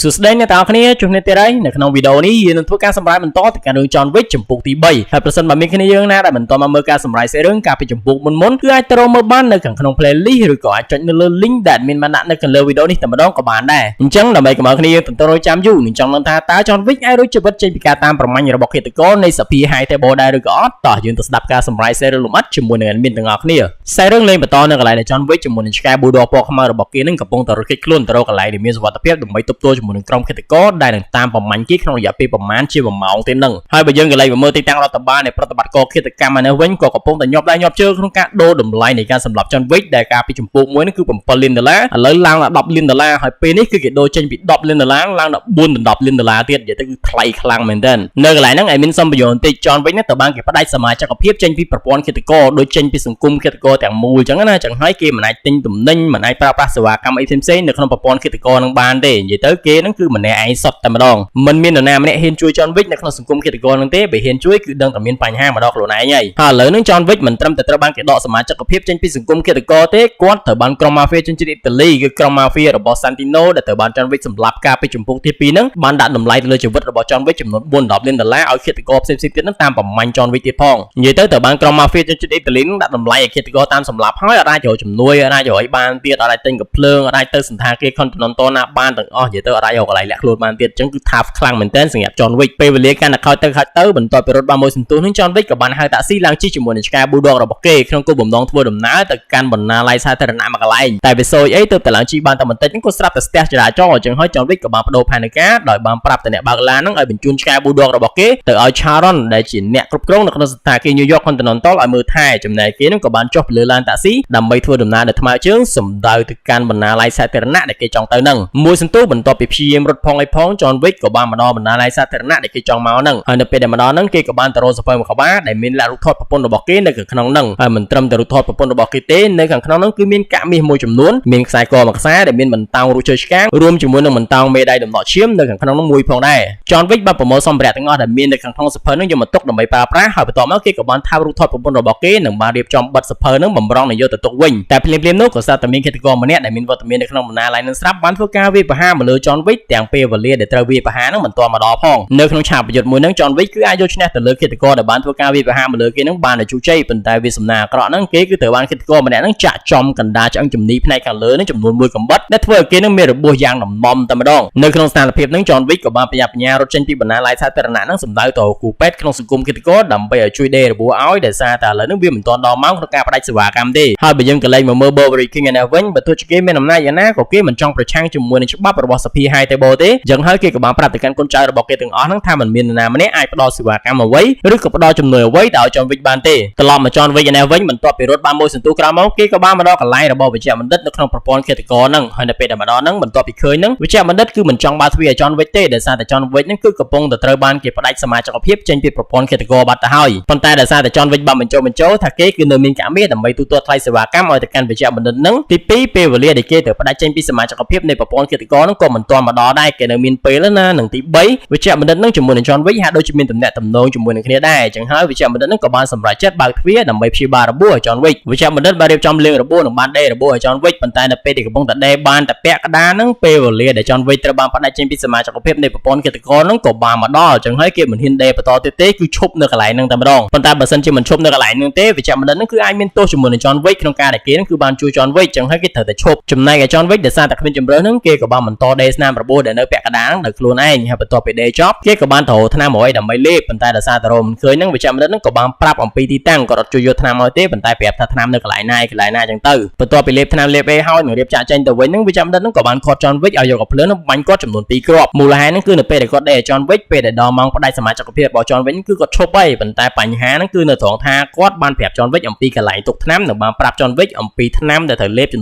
សួស្តីអ្នកទាំងអស់គ្នាជួបគ្នាទៀតហើយនៅក្នុងវីដេអូនេះយើងនឹងធ្វើការសម្រាយបន្តទៅកាន់រឿង John Wick ចំពោះទី3ហើយប្រសិនបើមានគ្នាយើងណាដែលមិនទាន់មកមើលការសម្រាយសេរីរឿងកាលពីចំពោះមុនគឺអាចទៅរកមើលបាននៅក្នុង playlist ឬក៏អាចចុចនៅលើ link ដែលមានបានដាក់នៅខាងលើវីដេអូនេះតែម្ដងក៏បានដែរអញ្ចឹងដើម្បីកុំឲ្យគ្នាយើងបន្តរយចាំយូរនឹងចង់ដឹងថាតើ John Wick អាចរួចជីវិតចេញពីការតាមប្រមាញ់របស់ឃាតករនៃសភា High Table ដែរឬក៏អត់តោះយើងទៅស្ដាប់ការសម្រាយសេរីលម្អិតជាមួយនឹងadminទាំងអស់គ្នាខ្សែរឿងលេងបន្តនៅកន្លែងដែល John Wick ជាមួយនឹងឆ្កែ Bulldog ពណ៌ខ្មៅរបស់គេនឹងកំពុងតែរត់គេចខ្លួនទៅរកកន្លែងដែលមានសុវត្ថិភាពដើម្បីទប់ទល់ជាមួយនឹងក្រុមឃាតករដែលនឹងតាមប្រមាញ់គេក្នុងរយៈពេលប្រមាណជា1ម៉ោងទេនឹងហើយបើយើងក៏លេខមើលទីតាំងរដ្ឋបាលនៃប្រតិបត្តិការឃាតកម្មនេះវិញក៏កំពុងតែញាប់ជើងក្នុងការដូរតម្លៃនៃការសម្លាប់ John Wick ដែលកាលពីចំពោះមួយនេះគឺ$7 លានឥឡូវឡើងដល់$10 លានហើយពេលនេះគឺគេដូរចេញពី$10 លានឡើងដល់4ដល់$10 លានទៀតនិយាយទៅគឺថ្លៃខ្លាំងមែនទែននៅកន្លែងហ្នឹងឯមានសំប្រយោជន៍បន្តិច John Wick នេះទៅបានគេផ្ដាច់សមាជិកភាពចេញពីប្រព័ន្ធឃាតករដូចចេញពីសង្គមឃាតករទាំងមូលអញ្ចឹងណាចឹងហើយគេមិនអាចទិញទំនិញមិនអាចប្រើប្រាស់សេវាកម្មអីផ្សេងនៅក្នុងប្រព័ន្ធឃាតករនឹងបានទេនិយាយទៅគេហ្នឹងគឺម្នាក់ឯងសុទ្ធតែម្ដងមិនមាននរណាម្នាក់ហ៊ានជួយ John Wick នៅក្នុងសង្គមឃាតករនឹងទេបើហ៊ានជួយគឺដឹងតែមានបញ្ហាមកដល់ខ្លួនឯងហើយឥឡូវហ្នឹង John Wick មិនត្រឹមតែត្រូវបានគេដកសមាជិកភាពចេញពីសង្គមឃាតករទេគាត់ត្រូវបានក្រុម Mafia ជនជាតិអ៊ីតាលីគឺក្រុម Mafia របស់ Santino ដែលត្រូវបាន John Wick សម្លាប់កាលពីចំពោះទី2ហ្នឹងបានដាក់តម្លៃទៅលើជីវិតរបស់ John Wick ចំនួន$4 លានឲ្យឃាតករផ្សេងៗទៀតហ្នឹងតាមប្រមាញ់ John Wick ទៀតផងនិយាយទៅត្រូវបានក្រុម Mafia ជនជាតិអ៊ីតាលីហ្នឹងដាក់តម្លៃឲ្យឃាតករតាមសម្លាប់ហើយអាចរកជំនួយអាចរកអីបានទៀតអាចទិញកាភ្លើងអាចទៅសន្តាគារ Continental ណាបានទាំងអស់និយាយទៅអាចរកកន្លែងលាក់ខ្លួនបានទៀតអញ្ចឹងគឺ tough ខ្លាំងមែនទែនសម្រាប់ John Wick ពេលវេលាកាន់តែខោចទៅបន្ទាប់ពីរត់បានមួយសន្ទុះនឹង John Wick ក៏បានហៅតាក់ស៊ីឡើងជិះជាមួយនឹងឆ្កែ Bulldog របស់គេក្នុងគោលបំណងធ្វើដំណើរទៅកាន់បណ្ណាល័យសាធារណៈមួយកន្លែងតែវាសួយអីទៅតែឡើងជិះបានតែបន្តិចហ្នឹងក៏ស្រាប់តែស្ទះចរាចរណ៍អញ្ចឹងហើយ John Wick ក៏បានបដូរផែនការដោយបានប្រាប់ទៅអ្នកបើកឡានហ្នឹងឲ្យបញ្ជូនឆ្កែ Bulldog របស់គេទៅឲ្យ Charon ដែលជាអ្នកគ្រប់គ្រងនៅក្នុងសន្តាគារ New York Continental ឲ្យមើលថែចំណែកគេហ្នឹងក៏បានចុះពីលើឡានតាក់ស៊ីដើម្បីធ្វើដំណើរដោយថ្មើរជើងសម្ដៅទៅកាន់បណ្ណាល័យសាធារណៈដែលគេចង់ទៅហ្នឹងមួយសន្ទុះបន្ទាប់ពីព្យាយាមរត់ផងអីផង John Wick ក៏បានមកដល់បណ្ណាល័យសាធារណៈដែលគេចង់មកហ្នឹងហើយនៅពេលដែលមកដល់ហ្នឹងគេក៏បានទៅរកសភៅមួយក្បាលដែលមានលាក់រូបថតប្រពន្ធរបស់គេនៅក្នុងហ្នឹងហើយមិនត្រឹមតែរូបថតប្រពន្ធរបស់គេទេនៅខាងក្នុងហ្នឹងគឺមានកាក់មាសមួយចំនួនមានខ្សែកមួយខ្សែដែលមានបន្តោងរូបជើងឆ្កាងរួមជាមួយនឹងបន្តោងមេដៃដំណក់ឈាមនៅខាងក្នុងហ្នឹងមួយផងដែរ John Wick បានប្រមូលសម្ភារៈទាំងអស់ដែលមាននៅខាងក្នុងសភៅហ្នឹងយកមកទុកដើម្បីប្រើប្រាស់ហើយបន្ទាប់មកគេក៏បានថើបរូបថតប្រពន្ធរបស់គេនិងបានរៀបចំបិទសភៅហ្នឹងបំរុងនឹងយកទៅទុកវិញតែភ្លាមៗនោះក៏ស្រាប់តែមានឃាតករម្នាក់ដែលមានវត្តមាននៅក្នុងបណ្ណាល័យនឹងស្រាប់បានធ្វើការវាយប្រហារមកលើ John Wick ទាំងពេលវេលាដែលត្រូវវាយប្រហារហ្នឹងមិនទាន់មកដល់ផងនៅក្នុងឆាកប្រយុទ្ធមួយហ្នឹង John Wick គឺអាចយកឈ្នះទៅលើឃាតករដែលបានធ្វើការវាយប្រហារមកលើគេហ្នឹងបានដោយជោគជ័យប៉ុន្តែវាសំណាងអាក្រក់ហ្នឹងគេគឺត្រូវបានឃាតករម្នាក់ហ្នឹងចាក់ចំកណ្ដាលឆ្អឹងជំនីផ្នែកខាងលើហ្នឹងចំនួន1កាំបិតដែលធ្វើឲ្យគេហ្នឹងមានរបួសយ៉ាងដំណំតែម្ដងនៅក្នុងស្ថានភាពហ្នឹង John Wick ក៏បានប្រញាប់បញ្ញារត់ចេញពីបណ្ណាល័យសាធារណៈហ្នឹងសម្ដៅទៅគូពេទ្យក្នុងសង្គមឃាតករដើម្បីឲ្យជួយដេររបួសឲ្យដោយសារតែឥឡូវហ្នឹងវាមិនទាន់ដល់ម៉ោងក្នុងការផ្ដាច់សេវាកម្មទេហើយបើយើងក៏លេងមកមើល Burberry King ឯនេះវិញបើទោះជាគេមានអំណាចយ៉ាងណាក៏គេមិនចង់ប្រឆាំងជាមួយនឹងច្បាប់របស់សភា High Table ទេអញ្ចឹងហើយគេក៏បានប្រាប់ទៅកាន់កូនចៅរបស់គេទាំងអស់ហ្នឹងថាមិនមាននរណាម្នាក់អាចផ្ដល់សេវាកម្មអ្វីឬក៏ផ្ដល់ជំនួយអ្វីទៅឲ្យ John Wick បានទេត្រឡប់មក John Wick ឯនេះវិញបន្ទាប់ពីរត់បានមួយសន្ទុះក្រោយមកគេក៏បានមកដល់កន្លែងរបស់វិជ្ជបណ្ឌិតនៅក្នុងប្រព័ន្ធឃាតករហ្នឹងហើយនៅពេលដែលមកដល់ហ្នឹងបន្ទាប់ពីឃើញហ្នឹងវិជ្ជបណ្ឌិតគឺមិនចង់បើកទ្វារឲ្យ John Wick ទេដោយសារតែ John Wick ហ្នឹងគឺកំពុងតែត្រូវបានគេផ្ដាច់សមាជិកភាពចេញពីប្រព័ន្ធឃាតករបាត់ទៅហើយប៉ុន្តែដោយសារតែ John Wick បានបញ្ចុះថាគេគឺនៅមានកាមាសដើម្បីទូទាត់ថ្លៃសេវាកម្មឲ្យទៅកាន់វិជ្ជបណ្ឌិតហ្នឹងទី2ពេលវេលាដែលគេត្រូវផ្ដាច់ចេញពីសមាជិកភាពនៃប្រព័ន្ធឃាតករហ្នឹងក៏មិនទាន់មកដល់ដែរគេនៅមានពេលណានឹងទី3វិជ្ជបណ្ឌិតហ្នឹងជាមួយនឹង John Wick ហាក់ដូចជាមានទំនាក់ទំនងជាមួយនឹងគ្នាដែរអញ្ចឹងហើយវិជ្ជបណ្ឌិតហ្នឹងក៏បានសម្រេចចិត្តបើកទ្វារដើម្បីព្យាបាលរបួសឲ្យ John Wick វិជ្ជបណ្ឌិតបានរៀបចំលេងរបួសនិងបានដេររបួសឲ្យ John Wick ប៉ុន្តែនៅពេលដែលកំពុងតែដេរបានតែពាក់កណ្ដាលហ្នឹងពេលវេលាដែល John Wick ត្រូវបានផ្ដាច់ចេញពីសមាជិកភាពនៃប្រព័ន្ធឃាតករហ្នឹងក៏បានមកដល់អញ្ចឹងហើយគេមិនហ៊ានដេរបន្តទៀតទេគឺឈប់នៅកន្លែងហ្នឹងតែម្ដងប៉ុន្តែបើសិនជាមិនឈប់នៅកន្លែងហ្នឹងទេវិជ្ជបណ្ឌិតហ្នឹងគឺអាចមានទោសជាមួយនឹង John Wick ក្នុងការដែលគេហ្នឹងគឺបានជួយ John Wick អញ្ចឹងហើយគេត្រូវតែឈប់ចំណែកឯ John Wick ដែលសារតែគ្មានជំរឿនហ្នឹងគេក៏បានបន្តដេរស្នាមរបួសដែលនៅពាក់កណ្ដាលហ្នឹងដោយខ្លួនឯងហើយបន្ទាប់ពីដេរចប់គេក៏បានទៅរកថ្នាំមួយដើម្បីលេបប៉ុន្តែដោយសារតែរកមិនឃើញហ្នឹងវិជ្ជបណ្ឌិតហ្នឹងក៏បានប្រាប់អំពីទីតាំងក៏រត់ជួយយកថ្នាំមកទេប៉ុន្តែប្រាប់ថាថ្នាំនៅកន្លែងណាអញ្ចឹងទៅបន្ទាប់ពីលេបថ្នាំលេបអីហើយនឹងរៀបចាក់ចេញទៅវិញហ្នឹងវិជ្ជបណ្ឌិតហ្នឹងក៏បានខាត់ John Wick ឲ្យយកកាភ្លើងហ្នឹងបាញ់គាត់ចំនួន2គ្រាប់មូលហេតុហ្នឹងគឺនៅពេលដែលគាត់ដេរ John Wick ពេលដែលដល់ម៉ោងផ្ដាច់សមាជិកភាពរបស់ John Wick គឺគាត់ឈប់ហើយប៉ុន្តែបញ្ហាហ្នឹងគឺនៅត្រង់ថាគាត់បានប្រាប់ John Wick អំពីកន្លែងទុកថ្នាំនិងបានប្រាប់ John Wick អំពីថ្នាំដែលត្រូវលេបចំ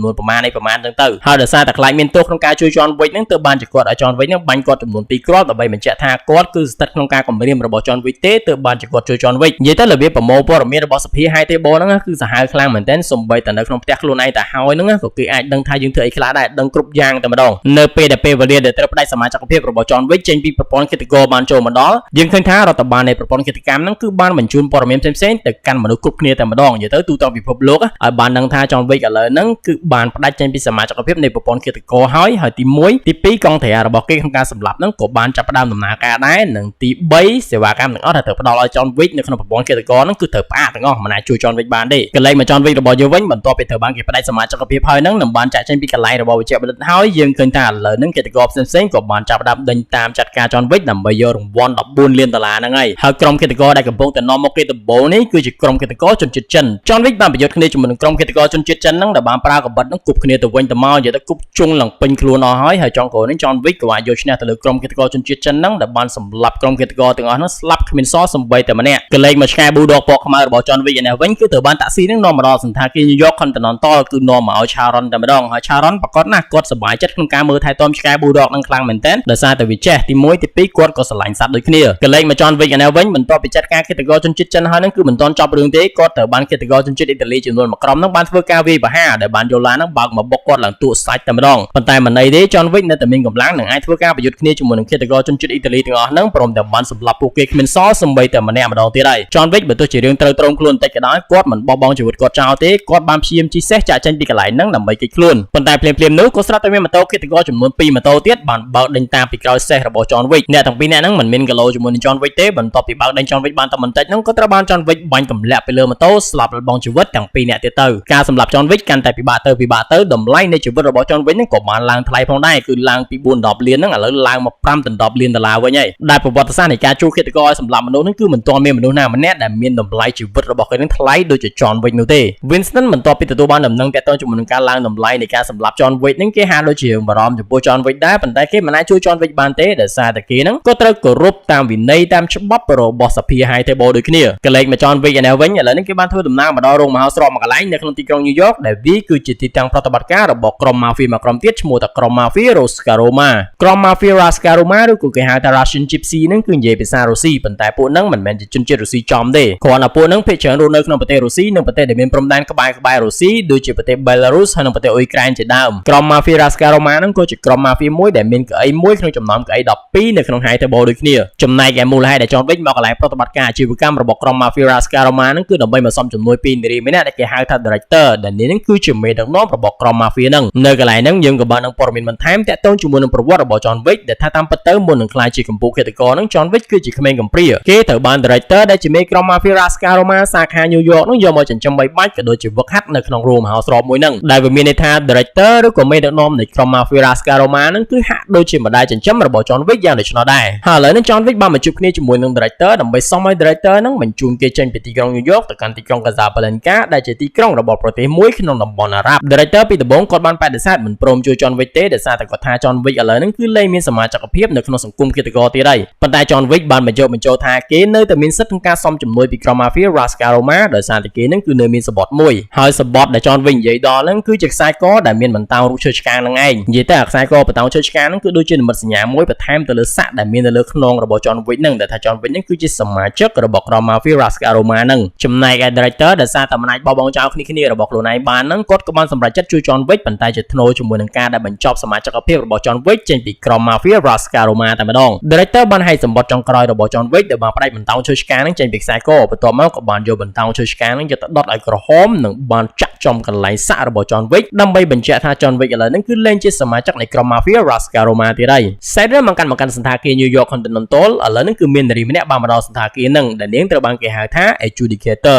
នួនប្រមាណអីចឹងទៅហើយដោយសារតែខ្លាចមានទោសក្នុងការជួយ John Wick ហ្នឹងទើបបានជាគាត់ឲ្យ John Wick ហ្នឹងបាញ់គាត់ចំនួន2គ្រាប់ដើម្បីបញ្ជាក់ថាគាត់គឺស្ថិតក្នុងការគំរាមរបស់ John Wick ទេទើបបានជាគាត់ជួយ John Wick និយាយទៅរបៀបប្រមូលព័ត៌មានរបស់សភា High Table ហ្នឹងគឺសាហាវខ្លាំងមែនទែនសូម្បីតែនៅក្នុងផ្ទះខ្លួនឯងតែហើយហ្នឹងក៏គេអាចដឹងថាយើងធ្វើអីខ្លះដែរដឹងគ្រប់យ៉ាងតែម្ដងនៅពេលដែលពេលវេលាដែលត្រូវផ្ដាច់សមាជិកភាពរបស់ John Wick ចេញពីប្រព័ន្ធឃាតករបានចូលមកដល់យើងឃើញថារដ្ឋបាលនៃប្រព័ន្ធឃាតកម្មហ្នឹងគឺបានបញ្ជូនព័ត៌មានផ្សេងៗទៅកាន់មនុស្សគ្រប់គ្នាតែម្ដងនិយាយទៅទូទាំងពិភពលោកឲ្យបានដឹងថា John Wick ឥឡូវហ្នឹងគឺបានផ្ដាច់ចេញពីសមាជិកភាពនៃប្រព័ន្ធឃាតករហើយទី1ទី2 កងធារបស់គេក្នុងការសម្លាប់ហ្នឹងក៏បានចាប់ផ្ដើមដំណើរការដែរនិងទី3សេវាកម្មទាំងអស់ដែលត្រូវផ្ដល់ឲ្យ John Wick នៅក្នុងប្រព័ន្ធឃាតករហ្នឹងគឺត្រូវផ្អាកទាំងអស់មិនអាចជួយ John Wick បានទេកន្លែងមក John Wick របស់យើងវិញបន្ទាប់ពីត្រូវបានគេផ្ដាច់សមាជិកភាពហើយហ្នឹងនឹងបានចាក់ចេញពីកន្លែងរបស់វិជ្ជាបណ្ឌិតហើយយើងឃើញថាឥឡូវហ្នឹងឃាតករផ្សេងៗក៏បានចាប់ផ្ដើមដេញតាមចាត់ការ John Wick ដើម្បីយករង្វាន់14 លានដុល្លារហ្នឹងហើយក្រុមឃាតករដែលកំពុងតែនាំមកគេដំបូងនេះគឺជាក្រុមឃាតករជនជាតិចិន John Wick បានប្រយុទ្ធគ្នាជាមួយនឹងក្រុមឃាតករជនជាតិចិនហ្នឹងដែលបានប្រើកាបិតហ្នឹងគប់គ្នាទៅវិញទៅមកនិយាយទៅគប់ជុងឡើងពេញខ្លួនអស់ហើយចុងក្រោយនេះ John Wick ក៏បានយកឈ្នះទៅលើក្រុមឃាតករជនជាតិចិនហ្នឹងដែលបានសម្លាប់ក្រុមឃាតករទាំងអស់ហ្នឹងស្លាប់គ្មានសល់សូម្បីតែម្នាក់កលេចមកឆ្កែប៊ូដកពណ៌ខ្មៅរបស់ John Wick ឯនេះវិញគឺត្រូវបានតាក់ស៊ីហ្នឹងនាំមកដល់សន្តាគារ New York Continental គឺនាំមកឲ្យ Sharon តែម្ដងហើយ Sharon ប្រកាសណាស់គាត់សប្បាយចិត្តក្នុងការមើលថែទាំឆ្កែប៊ូដកហ្នឹងខ្លាំងមែនទែនដោយសារតែវាចេះទី1ទី2គាត់ក៏ស្រឡាញ់សត្វដូចគ្នាកលេចមក John Wick ឯនេះវិញបន្ទាប់ពីចាត់ការឃាតករជនជាតិចិនហើយហ្នឹងគឺមិនទាន់ចប់រឿងទេគាត់ត្រូវបានឃាតករជនជាតិអ៊ីតាលីចំនួនមួយក្រុមហ្នឹងបានធ្វើការវាយប្រហារដែលបានយកឡានហ្នឹងបើកមកបុកគាត់ឡើងទូសាច់តែម្ដងប៉ុន្តែមិនអីទេ John Wick នៅតែមានកម្លាំងនិងអាចធ្វើការប្រយុទ្ធគ្នាជាមួយនឹងឃាតករជនជាតិអ៊ីតាលីទាំងអស់ហ្នឹងព្រមទាំងបានសម្លាប់ពួកគេគ្មានសល់សូម្បីតែម្នាក់ម្ដងទៀតហើយ John Wick បើទោះជារឿងត្រូវត្រង់ខ្លួនបន្តិចក៏ដោយគាត់មិនបោះបង់ជីវិតគាត់ចោលទេគាត់បានព្យាយាមជិះសេះចាក់ចេញពីកន្លែងហ្នឹងដើម្បីគេចខ្លួនប៉ុន្តែភ្លាមៗនោះក៏ស្រាប់តែមានម៉ូតូឃាតករចំនួន2ម៉ូតូទៀតបានបើកដេញតាមពីក្រោយសេះរបស់ John Wick អ្នកទាំងពីរនាក់ហ្នឹងមិនមានគីឡូជាមួយនឹង John Wick ទេបន្ទាប់ពីបើកដេញ John Wick បានតែបន្តិចហ្នឹងក៏ត្រូវបាន John Wick បាញ់ទម្លាក់ពីលើម៉ូតូស្លាប់លបងជីវិតទាំងពីរនាក់ទៀតទៅការសម្លាប់ John Wick កាន់តែពិបាកទៅតម្លៃនៃជីវិតរបស់ John Wick ហ្នឹងក៏បានឡើងថ្លៃផងដែរគឺឡើងពី4-10លានហ្នឹងឥឡូវឡើងមក5-10លានដុល្លារវិញហើយដែលប្រវត្តិសាស្ត្រនៃការជួលឃាតករឲ្យសម្លាប់មនុស្សហ្នឹងគឺមិនទាន់មានមនុស្សណាម្នាក់ដែលមានតម្លៃជីវិតរបស់គេនឹងថ្លៃដូចជា John Wick នោះទេ Winston បន្ទាប់ពីទទួលបានដំណឹងទាក់ទងជាមួយនឹងការឡើងតម្លៃនៃការសម្លាប់ John Wick ហ្នឹងគេហាក់ដូចជាបារម្ភចំពោះ John Wick ដែរប៉ុន្តែគេមិនអាចជួយ John Wick បានទេដោយសារតែគេហ្នឹងក៏ត្រូវគោរពតាមវិន័យតាមច្បាប់របស់សភា High Table ដូចគ្នាកលេចមក John Wick ឯនេះវិញឥឡូវនេះគេបានធ្វើដំណើរមកដល់រោងមហោស្រពមួយកន្លែងនៅក្នុងទីក្រុង New York ដែលវាគឺជាទីតាំងប្រតិបត្តិការរបស់ក្រុម Mafia មួយក្រុមទៀតឈ្មោះថាក្រុម Mafia Roscaroma ក្រុម Mafia Roscaroma ឬក៏គេហៅថា Russian Gypsy ហ្នឹងគឺនិយាយភាសារុស្ស៊ីប៉ុន្តែពួកហ្នឹងមិនមែនជាជនជាតិរុស្ស៊ីចំទេគ្រាន់តែពួកហ្នឹងភាគច្រើនរស់នៅក្នុងប្រទេសរុស្ស៊ីនិងប្រទេសដែលមានព្រំដែនក្បែររុស្ស៊ីដូចជាប្រទេស Belarus ហើយនិងប្រទេសអ៊ុយក្រែនជាដើមក្រុម Mafia Roscaroma ហ្នឹងក៏ជាក្រុម Mafia មួយដែលមានកៅអីមួយក្នុងចំណោមកៅអី12នៅក្នុង High Table ដូចគ្នាចំណែកឯមូលហេតុដែល John Wick មកកន្លែងប្រតិបត្តិការអាជីវកម្មរបស់ក្រុម Mafia Roscaroma ហ្នឹងគឺដើម្បីមកសុំជំនួយពីនារីម្នាក់ដែលគេហៅថា Director ដែលនាងហ្នឹងគឺជាមេដឹកនាំរបស់ក្រុម Mafia ហ្នឹងនៅកន្លែងហ្នឹងយើងក៏បាននឹងព័ត៌មានបន្ថែមទាក់ទងជាមួយនឹងប្រវត្តិរបស់ John Wick ដែលថាតាមពិតទៅមុននឹងក្លាយជាកម្ពុជាឃាតករហ្នឹង John Wick គឺជាក្មេងកំព្រាគេត្រូវបាន Director ដែលជាមេក្រុម Mafia Roscaroma សាខា New York ហ្នឹងយកមកចិញ្ចឹមបីបាច់ក៏ដូចជាវឹកហាត់នៅក្នុងរោងមហោស្រពមួយហ្នឹងដែលវាមានន័យថា Director ឬក៏មេដឹកនាំនៃក្រុម Mafia Roscaroma ហ្នឹងគឺហាក់ដូចជាម្ដាយចិញ្ចឹមរបស់ John Wick យ៉ាងដូច្នោះដែរហើយឥឡូវនេះ John Wick បានមកជួបគ្នាជាមួយនឹង Director ដើម្បីសុំឲ្យ Director ហ្នឹងបញ្ជូនគេចេញពីទីក្រុង New York ទៅកាន់ទីក្រុង Casablanca ដែលជាទីក្រុងរបស់ប្រទេសមួយក្នុងតំបន់អារ៉ាប់ Director ពីដំបូងគាត់បានបដិសេធមិនព្រមជួយ John Wick ទេដោយសារតែគាត់ថា John Wick ឥឡូវហ្នឹងគឺលែងមានសមាជិកភាពនៅក្នុងសង្គមឃាតករទៀតហើយប៉ុន្តែ John Wick បានបញ្ចូលថាគេនៅតែមានសិទ្ធិក្នុងការសុំជំនួយពីក្រុម Mafia Roscaroma ដោយសារតែគេហ្នឹងគឺនៅមានសបត់មួយហើយសបត់ដែល John Wick និយាយដល់ហ្នឹងគឺជាខ្សែកដែលមានបន្តោងរូបឈើឆ្កាងហ្នឹងឯងនិយាយទៅអាខ្សែកបន្តោងឈើឆ្កាងហ្នឹងគឺដូចជានិមិត្តសញ្ញាមួយបន្ថែមទៅលើសាក់ដែលមាននៅលើខ្នងរបស់ John Wick ហ្នឹងដែលថា John Wick ហ្នឹងគឺជាសមាជិករបស់ក្រុម Mafia Roscaroma ហ្នឹងចំណែកឯ Director ដែលសារតែមិនអាចបោះបង់ចោលគ្នារបស់ខ្លួនឯងបានហ្នឹងគាត់ក៏បានសម្រេចចិត្តជួយ John Wick ប៉ុន្តែជាថ្នូរជាមួយនឹងការដែលបញ្ចប់សមាជិកភាពរបស់ John Wick ចេញពីក្រុម Mafia Roscaroma តែម្ដង Director បានឲ្យសម្បត្តិចុងក្រោយរបស់ John Wick ដែលបានផ្ដាច់បន្តោងឈើឆ្កាងហ្នឹងចេញពីខ្សែកបន្ទាប់មកក៏បានយកបន្តោងឈើឆ្កាងហ្នឹងយកទៅដុតឲ្យក្រហមនិងបានចាក់ចំកន្លែងសាក់របស់ John Wick ដើម្បីបញ្ជាក់ថា John Wick ឥឡូវហ្នឹងគឺលែងជាសមាជិកនៃក្រុម Mafia Roscaroma ទៀតហើយ Saturday មកកាន់សន្តាគារ New York Continental ឥឡូវហ្នឹងគឺមាននារីម្នាក់បានមកដល់សន្តាគារហ្នឹងដែលនាងត្រូវបានគេហៅថា Adjudicator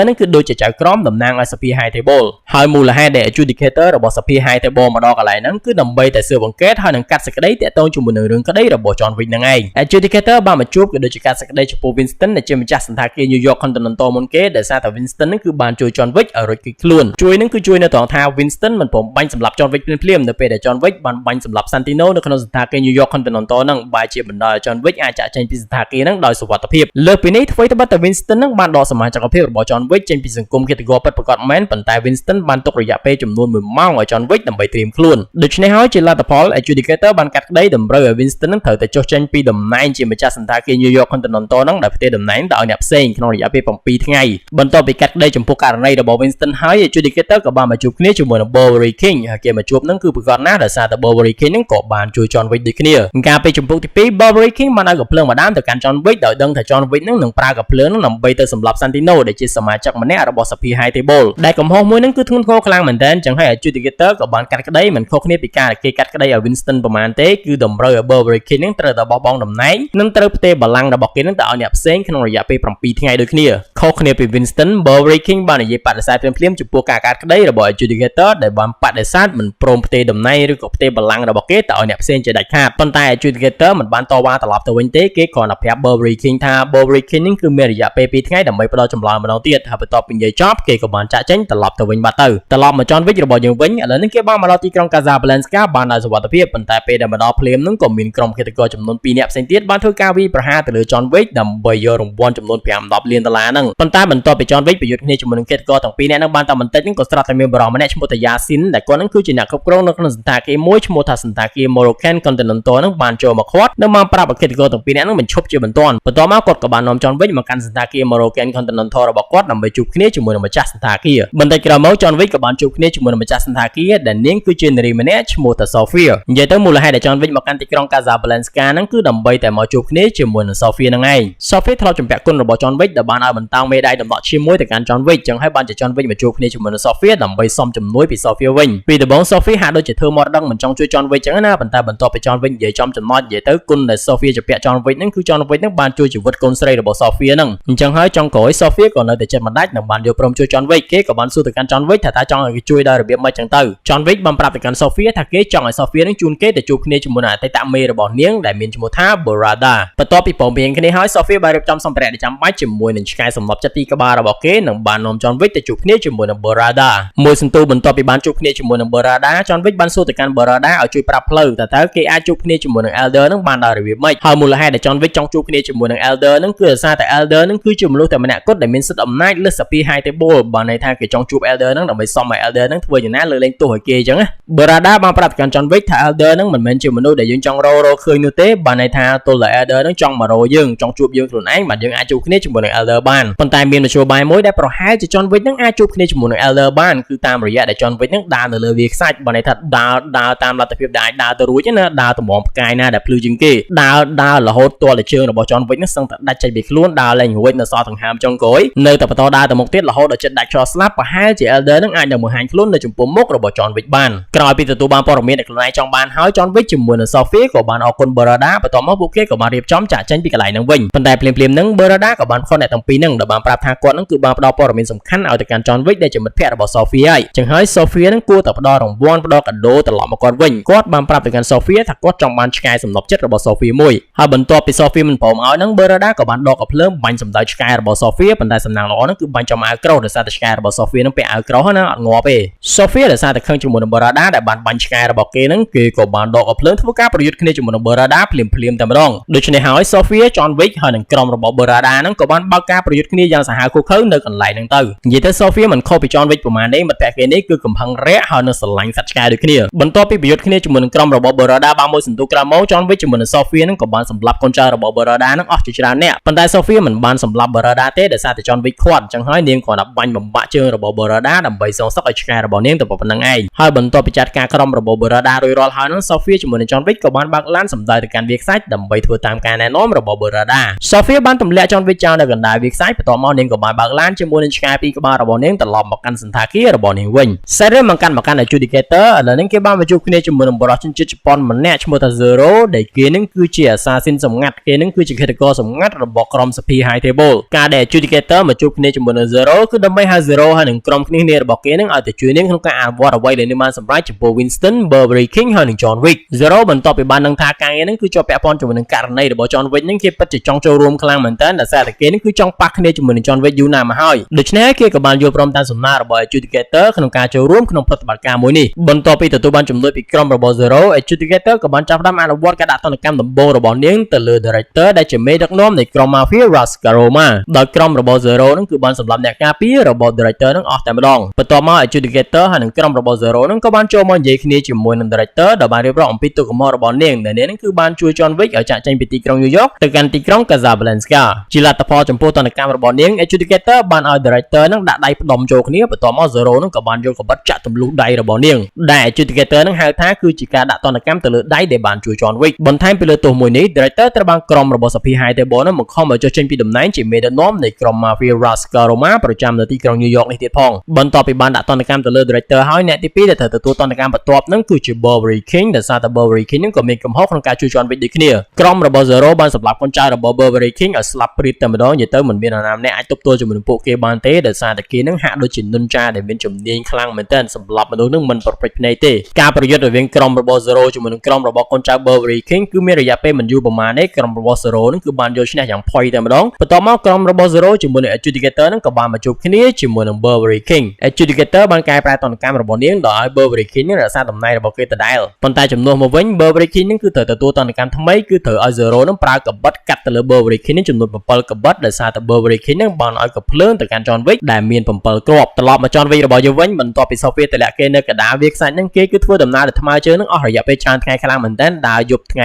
ហ្នឹងគឺដូចជាចៅក្រមតំណាងឲ្យសភា High Table ហើយមូលហេតុដែល Adjudicator របស់សភា High Table មកដល់កន្លែងហ្នឹងគឺដើម្បីតែស៊ើបអង្កេតហើយនឹងកាត់សេចក្តីទាក់ទងជាមួយនឹងរឿងក្តីរបស់ John Wick ហ្នឹងឯង Adjudicator បានមកជួបក៏ដូចជាកាត់សេចក្តីចំពោះ Winston ដែលជាម្ចាស់សន្តាគារ New York Continental មុនគេដែលសារតែ Winston ហ្នឹងគឺបានជួយ John Wick ឲ្យរួចគេចខ្លួនជួយនឹងគឺជួយនៅត្រង់ថា Winston មិនព្រមបាញ់សម្លាប់ John Wick ភ្លាមៗនៅពេលដែល John Wick បានបាញ់សម្លាប់ Santino នៅក្នុងសន្តាគារ New York Continental ហ្នឹងបែរជាបណ្ដាលឲ្យ John Wick អាចចាក់ចេញពីសន្តាគារហ្នឹងដោយសុវត្ថិភាពលើសពីនេះអ្វីត្បិតតែ Winston ហ្នឹងបានដកសមាជិកភាពរបស់ John Wick ចេញពីសង្គមឃាតករពិតប្រាកដមែនប៉ុន្តែ Winston បានទុករយៈពេលចំនួន1ម៉ោងឲ្យ John Wick ដើម្បីត្រៀមខ្លួនដូច្នេះហើយជាលទ្ធផល Adjudicator បានកាត់ក្តីតម្រូវឲ្យ Winston ហ្នឹងត្រូវតែចុះចេញពីតំណែងជាម្ចាស់សន្តាគារ New York Continental ហ្នឹងដោយផ្ទេរតំណែងទៅឲ្យអ្នកផ្សេងក្នុងរយៈពេល7ថ្ងៃបន្ទាប់ពីកាត់ក្តីចំពោះករណីរបស់ Winston ហើយ Adjudicator ក៏បានមកជួបគ្នាជាមួយនឹង Bowery King ហើយគេមកជួបហ្នឹងគឺប្រកាសណាស់ដោយសារតែ Bowery King ហ្នឹងក៏បានជួយ John Wick ដូចគ្នាកាលពីចំពោះទី2 Bowery King បានឲ្យកាភ្លើងម្ដងទៅកាន់ John Wick ដោយដឹងថា John Wick ហ្នឹងនឹងប្រើកាភ្លើងហ្នឹងដើម្បីទៅសម្លាប់ Santino ដែលជាសមាជិកម្នាក់របស់សភា High Table ដែលកំហុសមួយហ្នឹងគឺធ្ងន់ធ្ងរខ្លាំងមែនទែនចឹងហើយ Adjudicator ក៏បានកាត់ក្តីមិនខុសគ្នាពីការគេកាត់ ក្តីឲ្យ Winston ប្រមាណទេគឺតម្រូវឲ្យ Burberry King នឹងត្រូវតែបោះបង់តំណែងនិងត្រូវផ្ទេរបល្ល័ង្ករបស់គេនឹងទៅឲ្យអ្នកផ្សេងក្នុងរយៈពេល7ថ្ងៃដូចគ្នាខុសគ្នាពី Winston Burberry King បាននិយាយបដិសេធភ្លាមៗចំពោះការកាត់ក្តីរបស់ Adjudicator ដែលបានបដិសេធមិនព្រមផ្ទេរតំណែងឬក៏ផ្ទេរបល្ល័ង្ករបស់គេទៅឲ្យអ្នកផ្សេងជាដាច់ខាតប៉ុន្តែ Adjudicator មិនបានតវ៉ាត្រឡប់ទៅវិញទេគេគ្រាន់តែប្រាប់ Burberry King ថា Burberry King នឹងគឺមានរយៈពេល2ថ្ងៃដើម្បីផ្ដល់ចម្លើយម្ដងទៀតហើយបន្ទាប់ពីនិយាយចប់គេក៏បានចាក់ចេញត្រឡប់ទៅវិញបាត់ទៅត្រឡប់មក John Wick របស់យើងវិញឥឡូវនេះគេបានមកដល់ទីក្រុង Casablanca បានដោយសុវត្ថិភាពប៉ុន្តែពេលដែលមកដល់ភ្លាមនឹងក៏មានក្រុមឃាតករចំនួន2នាក់ផ្សេងទៀតបានធ្វើការវាយប្រហារទៅលើ John Wick ដើម្បីយករង្វាន់ចំនួន$5-10 លានហ្នឹងប៉ុន្តែបន្ទាប់ពី John Wick ប្រយុទ្ធគ្នាជាមួយនឹងឃាតករទាំង2នាក់ហ្នឹងបានតែបន្តិចហ្នឹងក៏ស្រាប់តែមានបរិសម្នាក់ឈ្មោះថា Yasin ដែលគាត់ហ្នឹងគឺជាអ្នកគ្រប់គ្រងនៅក្នុងសន្តាគារមួយឈ្មោះថាសន្តាគារ Moroccan Continental ហ្នឹងបានចូលមកឃាត់និងបានប្រាប់ឲ្យឃាតករទាំង2នាក់ហ្នឹងបញ្ឈប់ជាបន្ទាន់បន្ទាប់មកគាត់ក៏បាននាំ John Wick មកកាន់សន្តាគារ Moroccan Continental របស់គាត់ដើម្បីជួបគ្នាជាមួយនឹងម្ចាស់សន្តាគារបន្តិចក្រោយមក John Wick ក៏បានជួបគ្នាជាមួយនឹងម្ចាស់សន្តាគារដែលនាងគឺជានារីម្នាក់ឈ្មោះថា Sophia និយាយទៅមូលហេតុដែល John Wick មកកាន់ទីក្រុង Casablanca ហ្នឹងគឺដើម្បីតែមកជួបគ្នាជាមួយនឹង Sophia ហ្នឹងឯង Sophia ធ្លាប់ជំពាក់គុណរបស់ John Wick ដែលបានឲ្យបន្តោងមេដាយដំណក់ឈាមមួយទៅកាន់ John Wick ចឹងហើយបានជា John Wick មកជួបគ្នាជាមួយនឹង Sophia ដើម្បីសុំជំនួយពី Sophia វិញពីដំបូង Sophia ហាក់ដូចជាធ្វើមកដឹងមិនចង់ជួយ John Wick ចឹងណាប៉ុន្តែបន្ទាប់ពី John Wick និយាយចំចំណត់និយាយទៅគុណដែល Sophia ជំពាក់ John Wick ហ្នឹងគឺ John Wick ហ្នឹងបានជួយជីវិតកូនស្រីរបស់ Sophia ហ្នឹងអញ្ចឹងហើយចុងក្រោយ Sophia ក៏នៅតែចិត្តមិនដាច់និងបានយកព្រមជួយ John Wick គេក៏បានសួរទៅកាន់ John Wick ថាតើចង់ឲ្យគេជួយដោយរបៀបម៉េចចឹងទៅ John Wick បានប្រាប់ទៅកាន់ Sophia ថាគេចង់ឲ្យ Sophia នឹងជួនគេទៅជួបគ្នាជាមួយនឹងអតីតមេរបស់នាងដែលមានឈ្មោះថា Barada បន្ទាប់ពីព្រមព្រៀងគ្នាហើយ Sophia បានរៀបចំសម្ភារៈដែលចាំបាច់ជាមួយនឹងឆ្កែសម្លាប់ចិត្តទីក្បាលរបស់គេនិងបាននាំ John Wick ទៅជួបគ្នាជាមួយនឹង Barada មួយសន្ទុះបន្ទាប់ពីបានជួបគ្នាជាមួយនឹង Barada John Wick បានសួរទៅកាន់ Barada ឲ្យជួយប្រាប់ផ្លូវតើគេអាចជួបគ្នាជាមួយនឹង Elder នឹងបានដោយរបៀបម៉េចហើយមូលហេតុដែល John Wick ចង់ជួបគ្នាជាមួយនឹង Elder នឹងគឺដោយសារតែ Elder នឹងគឺជាមនុស្សតែម្នាក់គត់ដែលមានសិទ្ធិអំណាចលើសពី High Table បានន័យថាគេចង់ជួប Elder នឹងដើម្បីសុំឲ្យ Elder នឹងធ្វើយ៉ាងណាលើកលែងទោសឲ្យគេអញ្ចឹងណា Barada បានប្រាប់ទៅកាន់ John Wick ថា Elder នឹងមិនមែនជាមនុស្សដែលយើងចង់រកឃើញនោះទេបានន័យថាទល់តែ Elder នឹងចង់មករកយើងចង់ជួបយើងខ្លួនឯងបាទយើងអាចជួបគ្នាជាមួយនឹង Elder បានប៉ុន្តែមានមធ្យោបាយមួយដែលប្រហែលជា John Wick នឹងអាចជួបគ្នាជាមួយនឹង Elder បានគឺតាមរយៈដែល John Wick នឹងដើរនៅលើវាលខ្សាច់បានន័យថាដើរតាមលទ្ធភាពដែលអាចដើរទៅរួចណាដើរតម្រងផ្កាយណាដែលភ្លឺជាងគេដើររហូតទាល់តែជើងរបស់ John Wick នឹងសឹងតែដាច់ចេញពីខ្លួនដើរលែងរួចនៅសល់ដង្ហើមចុងក្រោយនៅតែបន្តដើរទៅមុខទៀតរហូតដល់ចិត្តដាច់ខ្យល់ស្លាប់ប្រហែលជា Elder នឹងអាចនឹងបង្ហាញខ្លួននៅចំពោះមុខរបស់ John Wick បានក្រោយពីទទួលបានព័ត៌មានដែលខ្លួនឯងចង់បានហើយ John Wick ជាមួយនឹង Sophia ក៏បានអរគុណ Barada បន្ទាប់មកពួកគេក៏បានរៀបចំចាក់ចេញពីកន្លែងហ្នឹងវិញប៉ុន្តែភ្លាមៗហ្នឹង Barada ក៏បានខកអ្នកទាំងពីរហ្នឹងដែលបានប្រាប់ថាគាត់ហ្នឹងគឺបានផ្ដល់ព័ត៌មានសំខាន់ឲ្យទៅកាន់ John Wick ដែលជាមិត្តភក្តិរបស់ Sophia ហើយចឹងហើយ Sophia ហ្នឹងគួរតែផ្ដល់រង្វាន់ផ្ដល់កាដូត្រឡប់មកគាត់វិញគាត់បានប្រាប់ទៅកាន់ Sophia ថាគាត់ចង់បានឆ្កែសំណប់ចិត្តរបស់ Sophia មួយហើយបន្ទាប់ពី Sophia មិនព្រមឲ្យហ្នឹង Barada ក៏បានដកកាភ្លើងបាញ់សម្ដៅឆ្កែរបស់ Sophia ប៉ុន្តែសំណាងល្អហ្នឹងគឺបាញ់ចំអាវក្រោះដោយសារតែឆ្កែរបស់ Sophia ហ្នឹងពាក់អាវក្រោះណាអត់ងាប់ទេ Sophia ដោយសារតែខឹងជាមួយនឹង Barada ដែលបានបាញ់ឆ្កែរបស់គេហ្នឹងគេក៏បានដកកាភ្លើងធ្វើការប្រយុទ្ធគ្នាជាមួយនឹង Barada ភ្លាមតែម្ដងដូច្នេះហើយ Sophia John Wick ហើយនឹងក្រុមរបស់ Barada ហ្នឹងក៏បានបើកការប្រយុទ្ធគ្នាយ៉ាងសាហាវឃោឃៅនៅកន្លែងហ្នឹងទៅនិយាយទៅ Sophia មិនខុសពី John Wick ប្រហែលទេមិត្តភក្តិគេនេះគឺកំហឹងរាក់ហើយនឹងស្រឡាញ់សត្វឆ្កែដូចគ្នាបន្ទាប់ពីប្រយុទ្ធគ្នាជាមួយនឹងក្រុមរបស់ Barada បានមួយសន្ទុះក្រោយមក John Wick ជាមួយនឹង Sophia ហ្នឹងក៏បានសម្លាប់កូនចៅរបស់ Barada ហ្នឹងអស់ជាច្រើនអ្នកប៉ុន្តែ Sophia មិនបានសម្លាប់ Barada ទេដោយសារតែ John Wick ខាត់អញ្ចឹងហើយនាងគ្រាន់តែបាញ់បំបាក់ជើងរបស់ Barada ដើម្បីសងសឹកឲ្យឆ្កែរបស់នាងទៅប៉ុណ្្នឹងឯងហើយបន្ទាប់ពីចាត់ការក្រុមរបស់ Barada រួចរាល់ហើយហ្នឹង Sophia ជាមួយនឹង John Wick ក៏បានបើកឡានសម្ដៅទៅកាន់វាលខ្សាច់ដើម្បីធ្វើតាមការណែនាំរបស់ Barada Sophia បានទម្លាក់ John Wick ចោលនៅកណ្ដាលវាលខ្សាច់បន្ទាប់មកនាងក៏បានបើកឡានជាមួយនឹងឆ្កែពីរក្បាលរបស់នាងត្រឡប់មកកាន់សន្តាគាររបស់នាងវិញសេរីមកកាន់ Adjudicator ឥឡូវនេះគេបានមកជួបគ្នាជាមួយនឹងបរិសុទ្ធជនជាតិជប៉ុនម្នាក់ឈ្មោះថា Zero ដែលគេនឹងគឺជា assassin សម្ងាត់គេនឹងគឺជាឃាតករសម្ងាត់របស់ក្រុមសភា High Table ការដែល Adjudicator មកជួបគ្នាជាមួយនឹង Zero គឺដើម្បីហៅ Zero ហើយនឹងក្រុមគ្នាគ្នារបស់គេនឹងឲ្យទៅជួយនាងក្នុងការអនុវត្តអ្វីដែលនាងបានសម្រេចចំពោះ Winston Burberry King ហើយនឹង John Wick Zero បន្ទាប់ពីបានដឹងថាការងារនឹងគឺជាប់ពាក់ព័ន្ធជាមួយនឹងករណីរបស់ John Wick នឹងគេពិតជាចង់ចូលរួមខ្លាំងមែនតើដោយសារតែគេនឹងគឺចង់ប៉ះគ្នាជាមួយនឹង John Wick យូរណាស់មកហើយដូច្នេះគេក៏បានយល់ព្រមតាមសំណើរបស់ Adjudicator ក្នុងការចូលរួមក្នុងប្រតិបត្តិការមួយនេះបន្ទាប់ពីទទួលបានជំនួយពីក្រុមរបស់ Zero Adjudicator ក៏បានចាប់ផ្ដើមអនុវត្តការដាក់ទណ្ឌកម្មដំបូងរបស់នាងទៅលើ Director ដែលជាមេដឹកនាំនៃក្រុម Mafia Rascaroma ដោយក្រុមរបស់ Zero នឹងគឺបានសម្លាប់អ្នកការពាររបស់ Director នឹងអស់តែម្ដងបន្ទាប់មក Adjudicator ហើយនឹងក្រុមរបស់ Zero នឹងក៏បានចូលមកនិយាយគ្នាជាមួយនឹង Director ដែលបានរៀបរាប់អំពីទុកកំហុសរបស់នាងដែលនាងនឹងគឺបានជួយ John Wick ឲ្យចាក់ចេញពីទីក្រុង New York ទៅកាន់ទីក្រុង Casablanca ជាលទ្ធផលចំពោះទណ្ឌកម្មរបស់នាង Adjudicator បានឲ្យ Director នឹងដាក់ដៃផ្ដុំចូលគ្នាបន្ទាប់មក Zero នឹងក៏បានយកកាបិតចាក់ទម្លុះដៃរបស់នាងដែល Adjudicator នឹងហៅថាគឺជាការដាក់ទណ្ឌកម្មទៅលើដៃដែលបានជួយ John Wick បន្ថែមពីលើទោសមួយនេះ Director ត្រូវបានក្រុមរបស់សភា High Table នឹងបង្ខំឲ្យចុះចេញពីតំណែងជាមេដឹកនាំនៃក្រុម Mafia Rascaroma ប្រចាំនៅទីក្រុង New York នេះទៀតផងបន្ទាប់ពីបានដាក់ទណ្ឌកម្មទៅលើ Director ហើយអ្នកទី2ដែលត្រូវទទួលទណ្ឌកម្មបន្ទាប់នឹងគឺជា Burberry King ដែលសារតែ Burberry King នឹងក៏មានកំហុសក្នុងការជួយ John Wick ដូចគ្នាក្រុមរបស់ Zero បានសម្លាប់កូនចៅរបស់ Burberry King ឲ្យស្លាប់ព្រាតតែម្ដងនិយាយទៅមិនមាននរណាម្នាក់អាចទប់ទល់ជាមួយនឹងពួកគេបានទេដោយសារតែគេនឹងហាក់ដូចជានុនចាដែលមានជំនាញខ្លាំងមែនទែនសម្រាប់មនុស្សនឹងមិនប្រព្រឹត្តភ្នែកទេការប្រយុទ្ធរវាងក្រុមរបស់ Zero ជាមួយនឹងក្រុមរបស់កូនចៅ Burberry King គឺមានរយៈពេលមិនយូរប៉ុន្មានទេក្រុមរបស់ Zero នឹងគឺបានយកឈ្នះយ៉ាងផុយតែម្ដងបន្ទាប់មកក្រុមរបស់ Zero ជាមួយនឹង Adjudicator នឹងក៏បានមកជួបគ្នាជាមួយនឹង Burberry King Adjudicator បានកែប្រែទណ្ឌកម្មរបស់នាងដោយឲ្យ Burberry King នឹងរក្សាតំណែងរបស់គេដដែលប៉ុន្តែជំនួសមកវិញ Burberry King នឹងគឺត្រូវទទួលទណ្ឌកម្មថ្មីគឺត្រូវឲ្យ Zero នឹងប្រើកបិតកាត់ទៅលើ Burberry King នឹងចំនួន7កបិតដោយសារតែ Burberry King នឹងបានឲ្យកំភ្លើងទៅកាន់ John Wick ដែលមាន7គ្រាប់ត្រឡប់មក John Wick របស់យើងវិញបន្ទាប់ពី Sophia ទម្លាក់គេនៅកណ្ដាលវាខ្សាច់នឹងគេគឺធ្វើដំណើរទៅថ្មើរជើងនឹងអស់រយៈពេលច្រើនថ្ងៃខ្លាំងមែនទែនដើរយប់ថ្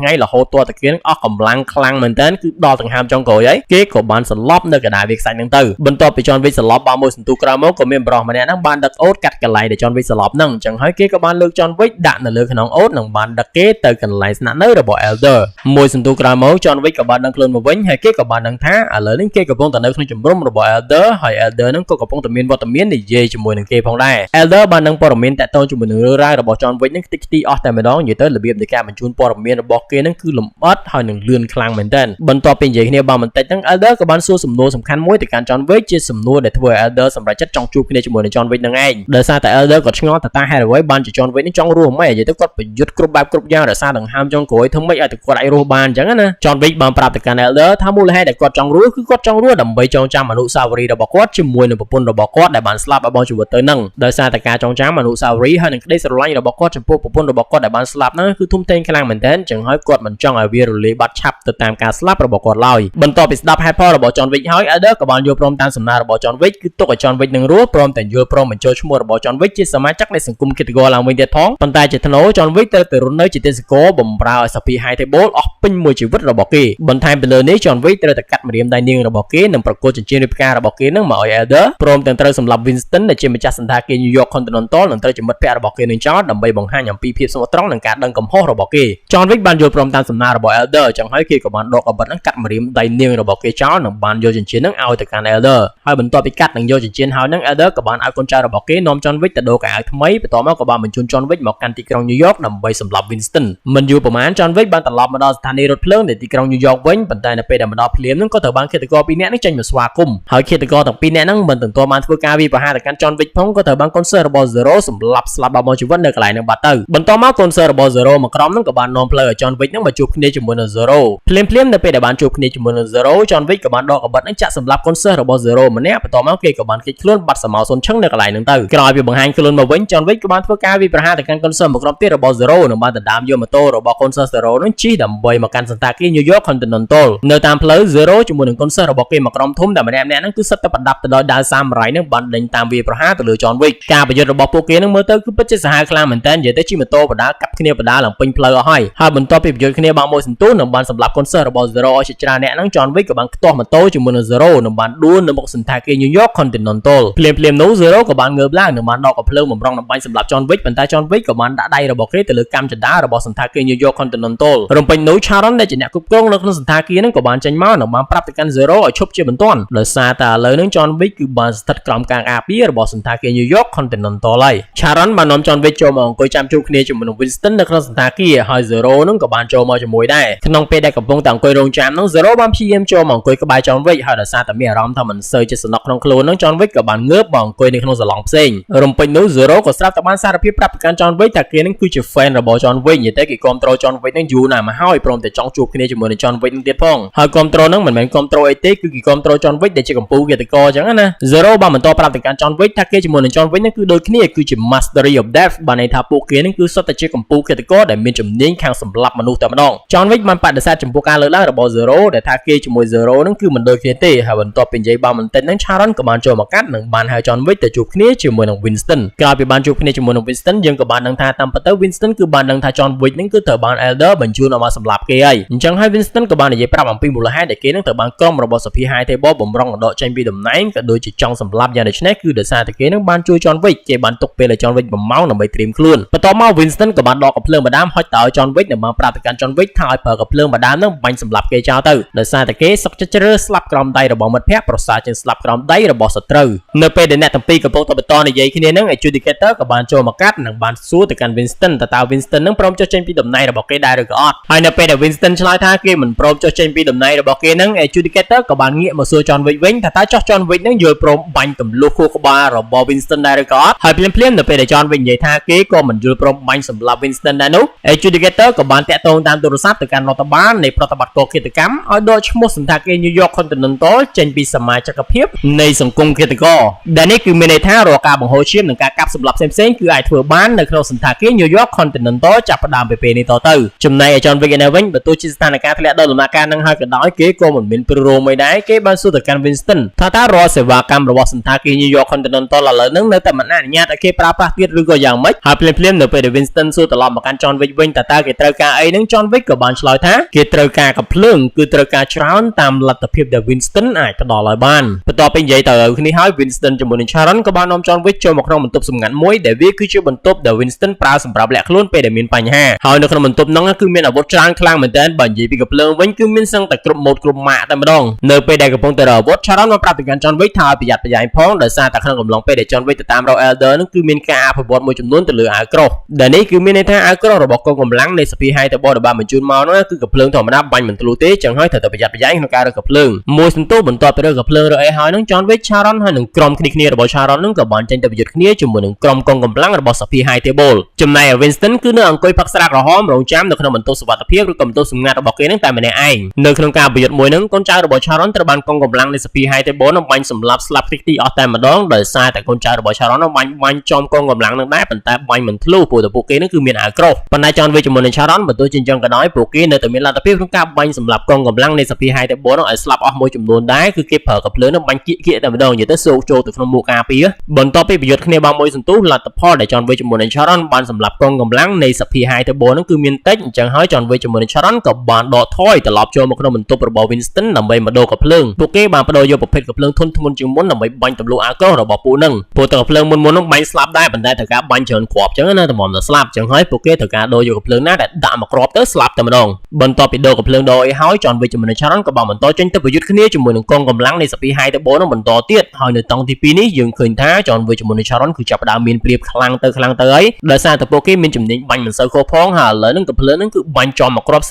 ងៃរហូតទាល់តែគេនឹងអស់កម្លាំងខ្លាំងមែនទែនគឺដល់ដង្ហើមចុងក្រោយហើយគេក៏បានសន្លប់នៅកណ្ដាលវាខ្សាច់នឹងទៅបន្ទាប់ពី John Wick សន្លប់បានមួយសន្ទុះក្រោយមកក៏មានបរិសម្នាក់ហ្នឹងបានដឹកអូតកាត់កន្លែងដែល John Wick សន្លប់ហ្នឹងអញ្ចឹងហើយគេក៏បានលើក John Wick ដាក់នៅលើខ្នងអូតនិងបានដឹកគេទៅកន្លែងស្នាក់នៅរបស់ Elder មួយសន្ទុះក្រោយមក John Wick ក៏បានដឹងខ្លួនមកវិញហើយគេក៏បានដឹងថាឥឡូវនេះគេកំពុងតែនៅក្នុងជំរំរបស់ Elder ហើយ Elder ហ្នឹងក៏កំពុងតែមានវត្តមាននិយាយជាមួយនឹងគេផងដែរ Elder បានដឹងព័ត៌មានតាក់ទងជាមួយនឹងរឿងរ៉ាវរបស់ John Wick ហ្នឹងខ្ទេចខ្ទីអស់តែម្ដងនិយាយទៅរបៀបនៃការបញ្ជូនព័ត៌មានរបស់គេហ្នឹងគឺលម្អិតហើយនឹងលឿនខ្លាំងមែនទែនបន្ទាប់ពីនិយាយគ្នាបានបន្តិចហ្នឹង Elder ក៏បានសួរសំណួរសំខាន់មួយទៅកាន់ John Wick ជាសំណួរដែលធ្វើឲ្យ Elder សម្រេចចិត្តចង់ជួបគ្នាជាមួយនឹង John Wick នឹងឯងដោយសារតែ Elder ក៏ឆ្ងល់តើហេតុអ្វីបានជា John Wick នឹងចង់រស់មិននិយាយទៅគាត់ប្រយុទ្ធគ្រប់បែបគ្រប់យ៉ាងរក្សាដង្ហើមចុងក្រោយធ្វើម៉េចឲ្យតែគាត់អាចរស់បានអញ្ចឹងណា John Wick បានប្រាប់ទៅកាន់ Elder ថាមូលហេតុដែលគាត់ចង់រស់គឺគាត់ចង់រស់ដើម្បីចងចាំអនុស្សាវរីយ៍របស់គាត់ជាមួយនឹងប្រពន្ធរបស់គាត់ដែលបានស្លាប់ឲ្យបងជីវិតទៅនឹងដោយសារតែការចងចាំអនុស្សាវរីយ៍ហើយនឹងក្តីស្រឡាញ់របស់គាត់ចំពោះប្រពន្ធរបស់គាត់ដែលបានស្លាប់ហ្នឹងគឺធំធេងខ្លាំងមែនទែនអញ្ចឹងហើយគាត់មិនចង់ឲ្យវារលាយបាត់ឆាប់ទៅតាមការស្លាប់របស់គាត់ឡើយបន្ទាប់ពីស្ដាប់ហេតុផលរបស់ John Wick ហើយ Elder ក៏បានយល់ព្រមតាមសំណើរបស់ John Wick គឺទុកឲ្យ John Wick នឹងរស់ព្រមទាំងយល់ព្រមបញ្ចូលឈ្មោះរបស់ John Wick ជាសមាជិកនៃសង្គមឃាតករឡើងវិញទៀតផងប៉ុន្តែជាថ្នូរ John Wick ត្រូវតែរស់នៅជាទេសករបំរើឲ្យសាភី High Table អស់ពេញមួយជីវិតរបស់គេបន្ថែមពីលើនេះ John Wick ត្រូវតែកាត់ម្រាមដៃនាងរបស់គេនិងប្រកួតចិញ្ចៀនរៀបការរបស់គេនឹងមកឲ្យ Elder ព្រមទាំងត្រូវសម្លាប់ Winston ដែលជាម្ចាស់សន្តាគារ New York Continental និងត្រូវជាមិត្តភក្តិរបស់គេនឹងចោលដើម្បីបង្ហាញអំពីភាពស្មោះត្រង់និងការដឹងកំហុសរបស់គេ John Wick បានយល់ព្រមតាមសំណើរបស់ Elder ចឹងហើយគេក៏បានដកអាវុធនឹងកាត់ម្រាមដៃនាងរបស់គេចោលនិងបានយកចិញ្ចៀននឹងឲ្យទៅកាន់ Elder ហើយបន្ទាប់ពីកាត់និងយកចិញ្ចៀនហើយនឹង Elder ក៏បានឲ្យកូនចៅរបស់គេនាំ John Wick ទៅដូរកៅអៅថ្មីបន្ទាប់មកក៏បានបញ្ជូន John Wick មកកាន់ទីក្រុង New York ដើម្បីសម្លាប់ Winston មិនយូរប៉ុន្មាន John Wick បានត្រឡប់មកដល់ស្ថានីយ៍រថភ្លើងនៅទីក្រុង New York វិញប៉ុន្តែនៅពេលដែលមកដល់ភ្លាមនឹងក៏ត្រូវបានឃាតករ2នាក់នឹងចេញមកស្វាគមន៍ហើយឃាតករទាំង2នាក់នឹងមិនទាន់បានធ្វើការវាយប្រហារទៅកាន់ John Wick ផងក៏ត្រូវបានកូនសិស្សរបស់ Zero សម្លាប់ស្លាប់ដល់មកជីវិតនៅកន្លែងនឹងបាត់ទៅបន្ទាប់មកកូនសិស្សរបស់ Zero មកក្រុមនឹងក៏បាននាំផ្លូវឲ្យ John Wick នឹងមកជួបគ្នាជាមួយនឹង Zero ភ្លាមនៅពេលដែលបានជួបគ្នាជាមួយនឹង Zero John Wick ក៏បានដកអាវុធនឹងចាក់សម្លាប់កូនសិស្សរបស់ Zero ម្នាក់បន្ទាប់មកគេក៏បានគេចខ្លួនបាត់សមោសុនឈឹងនៅកន្លែងនឹងទៅក្រោយពីបង្ហាញខ្លួនមកវិញ John Wick ក៏បានធ្វើការវាយប្រហារទៅកាន់កូនសិស្សមួយក្រុមទៀតរបស់ Zero និងបានដណ្ដើមយកម៉ូតូរបស់កូនសិស្ស Zero នឹងជិះដើម្បីមកកាន់សន្តាគារ New York Continental នៅតាមផ្លូវ Zero ជាមួយនឹងកូនសិស្សរបស់គេមួយក្រុមធំដែលម្នាក់ហ្នឹងគឺសិតតែប្រដាប់ទៅដោយដាវសាមរ៉ៃនឹងបានដេញតាមវាយប្រហារទៅលើ John Wick ការប្រយុទ្ធរបស់ពួកគេនឹងមើលទៅគឺពិតជាសាហាវខ្លាំងមែនតើនិយាយទៅជិះម៉ូតូបដាកាប់គ្នាបដាឡើងពេញផ្លូវអស់ហើយបន្ទាប់ពីប្រយុទ្ធគ្នាបានមួយសន្ទុះនឹងបានសម្លាប់កូនសិស្សរបស់ Zero ឲ្យជាច្រើនអ្នកហ្នឹង John Wick ក៏បានខ្ទាស់ម៉ូតូជាមួយនឹង Zero នឹងបានដួលនៅមុខសន្តាគារ New York Continental ភ្លាមនោះ Zero ក៏បានងើបឡើងនិងបានដកកាភ្លើងបំរុងដើម្បីសម្លាប់ John Wick ប៉ុន្តែ John Wick ក៏បានដាក់ដៃរបស់គេទៅលើកម្មចន្ទារបស់សន្តាគារ New York Continental រំពេញនោះ Sharon ដែលជាអ្នកគ្រប់គ្រងនៅក្នុងសន្តាគារហ្នឹងក៏បានចេញមកនិងបានប្រាប់ទៅកាន់ Zero ឲ្យឈប់ជាបន្ទាន់ដោយសារតែឥឡូវហ្នឹង John Wick គឺបានស្ថិតក្រោមការការពាររបស់សន្តាគារ New York Continental ហើយ Sharon បាននាំ John Wick ចូលមកអង្គុយចាំជួបគ្នាជាមួយនឹង Winston នៅក្នុងសន្តាគារហើយ Zero ហ្នឹងក៏បានចូលមកជាមួយដែរក្នុងពេលដែលកំពុងតែអង្គុយរង់ចាំហ្នឹង Zero បានព្យាយាមចូលមកអង្គុយក្បែរ John Wick ហើយដោយសារតែមានអារម្មណ៍ថាមិនសូវជាសំណុកក្នុងខ្លួនហ្នឹង John Wick ក៏បានងើបមកអង្គុយនៅក្នុងសាឡុងផ្សេងរំពេញនោះ Zero ក៏ស្រាប់តែបានសារភាពប្រាប់ទៅកាន់ John Wick ថាគេនឹងគឺជា fan របស់ John Wick និយាយទៅគេគ្រប់គ្រង John Wick នឹងយូរណាស់មកហើយព្រមទាំងចង់ជួបគ្នាជាមួយនឹង John Wick នឹងទៀតផងហើយគ្រប់គ្រងហ្នឹងមិនមែនគ្រប់គ្រងអីទេគឺគេគ្រប់គ្រង John Wick ដែលជាកម្ពុជាឃាតករអញ្ចឹងណា Zero បានបន្តប្រាប់ទៅកាន់ John Wick ថាគេជាមួយនឹង John Wick នឹងគឺដូចគ្នាគឺជា Mastery of Death បានន័យថាពួកគេនឹងគឺសុទ្ធតែជាកម្ពុជាឃាតករដែលមានជំនាញខាងសម្លាប់មនុស្សតែម្ដង John Wick បានបដិសេធចំពោះការលើកឡើងរបស់ Zero ដែលថាគេជាមួយ Zero នឹងគឺមិនដូចគ្នាទេហើយបន្ទាប់ពីនិយាយបានបន្តិចហ្នឹង Sharon ក៏បានចូលមកកាត់និងបានហៅ John Wick ទៅជួបគ្នាជាមួយនឹង Winston ក្រោយពីបានជួបគ្នាជាមួយនឹង Winston យើងក៏បានដឹងថាតាមពិតទៅ Winston គឺបានដឹងថា John Wick នឹងគឺត្រូវបាន Elder បញ្ជូនឲ្យមកសម្លាប់គេហើយអញ្ចឹងហើយ Winston ក៏បាននិយាយប្រាប់អំពីមូលហេតុដែលគេនឹងត្រូវបានក្រុមរបស់សភា High Table បំរុងដកចេញពីតំណែងក៏ដូចជាចង់សម្លាប់យ៉ាងដូចនេះគឺដោយសារតែគេនឹងបានជួយ John Wick គេបានទុកពេលឲ្យ John Wick 1ម៉ោងដើម្បីត្រៀមខ្លួនបន្ទាប់មក Winston ក៏បានដកកាភ្លើងបដាមហុចទៅឲ្យ John Wick និងបានប្រាប់ទៅកាន់ John Wick ថាឲ្យប្រើកាភ្លើងបដាមនឹងបាញ់សម្លាប់គេចោលទៅដោយសារតែគេសុកចិត្តជ្រើស្លាប់ក្រោមដៃរបស់មិត្តភក្តិប្រសើរជាងស្លាប់ក្រោមដៃរបស់សត្រូវនៅពេលដែលអ្នកទាំងពីរកំពុងតែបន្តនិយាយគ្នានឹង Adjudicator ក៏បានចូលមកកា Democrat នឹងបានសួរទៅកាន់ Winston តើ Winston នឹងព្រមចុះចេញពីតំណែងរបស់គេដែរឬក៏អត់ហើយនៅពេលដែល Winston ឆ្លើយថាគេមិនព្រមចុះចេញពីតំណែងរបស់គេនឹង Adjudicator ក៏បានងាកមកសួរ John Wick វិញថាតើចុះ John Wick នឹងយល់ព្រមបាញ់ទម្លុះខួរក្បាលរបស់ Winston ដែរឬក៏អត់ហើយភ្លាមៗនៅពេលដែល John Wick និយាយថាគេក៏មិនយល់ព្រមបាញ់សម្លាប់ Winston ដែរនោះ Adjudicator ក៏បានតាក់ទងតាមទូរស័ព្ទទៅកាន់រដ្ឋបាលនៃប្រតិបត្តិការឃាតកម្មឲ្យដកឈ្មោះសន្តាគារ New York Continental ចេញពីសមាជិកភាពនៃសង្គមឃាតករដែលនេះគឺមានន័យថារាល់ការបង្ហូរឈាមនិងការកាប់សម្លាប់ផ្សេងៗគឺអាចធ្វើបាននៅក្នុងសន្តាគារ New York Continental ចាប់ផ្ដើមពីពេលនេះតទៅចំណែកឯ John Wick ឯវិញបើទោះជាស្ថានភាពធ្លាក់ដល់ដំណាក់កាលនឹងហើយក៏ដោយគេក៏មិនមានព្រឹងមួយដែរគេបានសួរទៅកាន់ Winston ថាតើរាល់សេវាកម្មរបស់សន្តាគារ New York Continental ឥឡូវនឹងនៅតែមិនអនុញ្ញាតឲ្យគេប្រើប្រាស់ទៀតឬក៏យ៉ាងម៉េចហើយភ្លាមៗនៅពេលដែល Winston សួរត្រឡប់មកកាន់ John Wick វិញតើគេត្រូវការអីនឹង John Wick ក៏បានឆ្លើយថាគេត្រូវការកាភ្លើងគឺត្រូវការច្រើនតាមលទ្ធភាពដែល Winston អាចផ្ដល់ឲ្យបានបន្ទាប់ពីនិយាយទៅគ្នាហើយ Winston ជាមួយនឹង Sharon ក៏បាននាំ John Wick ចូលមកក្នុងបន្ទប់សម្ងាត់មួយដែលវាគឺជាបន្ទប់ដែល Winston ប្រើសម្រាប់លាក់ខ្លួនពេលដែលមានបញ្ហាហើយនៅក្នុងបន្ទប់ហ្នឹងគឺមានអាវុធច្រើនខ្លាំងមែនទែនបើនិយាយពីកាភ្លើងវិញគឺមានសឹងតែគ្រប់ម៉ូដគ្រប់ម៉ាកតែម្ដងនៅពេលដែលកំពុងតែរកអាវុធ Sharon បានប្រាប់ទៅកាន់ John Wick ថាឲ្យប្រយ័ត្នប្រយែងផងដោយសារតែក្នុងកំឡុងពេលដែល John Wick ទៅតាមរក Elder ហ្នឹងគឺមានការអភិវឌ្ឍមួយចំនួនទៅលើអាវក្រោះដែលនេះគឺមានន័យថាអាវក្រោះរបស់កងកម្លាំងនៃសភាហៃតបដែលបានបញ្ជូនមកនោះគឺកាភ្លើងធម្មតាបាញ់មិនធ្លុះទេចឹងហើយត្រូវតែប្រយ័ត្នប្រយែងក្នុងការរកកាភ្លើងមួយសន្ទុះបន្ទាប់ពីរកកាភ្លើងរកអីហើយនឹង John Wick Sharon ហើយនឹងក្រុមគ្នារបស់ Sharon នឹងក៏បានចេញទៅប្រយុទ្ធគ្នាជាមួយនឹងក្រុមកងកម្លាំងរបស់សភាហៃតបចំណែក Winston គឺនៅអង្គុយផឹកស្រាក្រហមរងចាំនៅក្នុងបន្ទប់សុវត្ថិភាពឬក៏បន្ទប់សម្ងាត់របស់គេនឹងតែម្នាក់ឯងនៅក្នុងការប្រយុទ្ធមួយនឹងកូនចៅរបស់ Sharon ត្រូវបានកងកម្លាំងនៃសភាហៃតបនឹងបាញ់សម្លាប់ស្លាប់ទីអស់តែម្ដងដោយសារតែកូនចៅរបស់ Sharon នឹងបាញ់ចំកងកម្លាំងនឹងដែរប៉ុន្តែបាញ់មិនធ្លុះព្រោះតែពួកគេនឹងគឺមានអាវក្រោះប៉ុន្តែ John Wick ជាមួយនឹង Sharon បើទោះជាអញ្ចឹងក៏ដោយពួកគេនៅតែមានលទ្ធភាពក្នុងការបាញ់សម្លាប់កងកម្លាំងនៃសភាហៃតបនឹងឲ្យស្លាប់អស់មួយចំនួនដែរគឺគេប្រើកាភ្លើងនឹងបាញ់គៀកតែម្ដងនិយាយទៅសូកចូលទៅក្នុងមួកការពារបន្ទាប់ពីប្រយុទ្ធគ្នាបានមួយសន្ទុះលទ្ធផលដែល John Wick ជាមួយនឹង Sharon បានសម្លាប់កងកម្លាំងនៃសភាហៃតបនឹងគឺមានតិចអញ្ចឹងហើយ John Wick ជាមួយនឹង Sharon ក៏បានដកថយត្រឡប់ចូលមកក្នុងបន្ទប់របស់ Winston ដើម្បីមកដូរកាភ្លើងពួកគេបានបដូរយកប្រភេទកាភ្លើងធន់ធ្ងន់ជាងមុនដើម្បីបាញ់ទម្លុះអាវក្រោះរបស់ពួកនឹងព្រោះតែកាភ្លើងមុននឹងបាញ់ស្លាប់ដែរប៉ុន្តែត្រូវការបាញ់ច្រើនគ្រាប់អញ្ចឹងណាតែមកស្លាប់អញ្ចឹងហើយពួកគេត្រូវការដូរយកកាភ្លើងណាដែលដាក់មកគ្រាប់ទៅស្លាប់តែម្ដងបន្ទាប់ពីដូរកាភ្លើងដូរអីហើយ John Wick ជាមួយនឹង Sharon ក៏បានបន្តចេញទៅប្រយុទ្ធគ្នាជាមួយនឹងកងកម្លាំងនៃសភាហៃតបនឹងបន្តទៀតហើយនៅតង់ទី2នេះយើងឃើញថា John Wick ជាមួយនឹង Sharon គឺចាប់ផ្ដើមមានព្រៀបខ្លាំងទៅហើយដោយសារតែពួកគេមានជំនាញបាញ់មិនសូវខុសផងហើយឥឡូវហ្នឹងកាភ្លើងហ្នឹងគឺបាញ់ចំមកគ្រាប់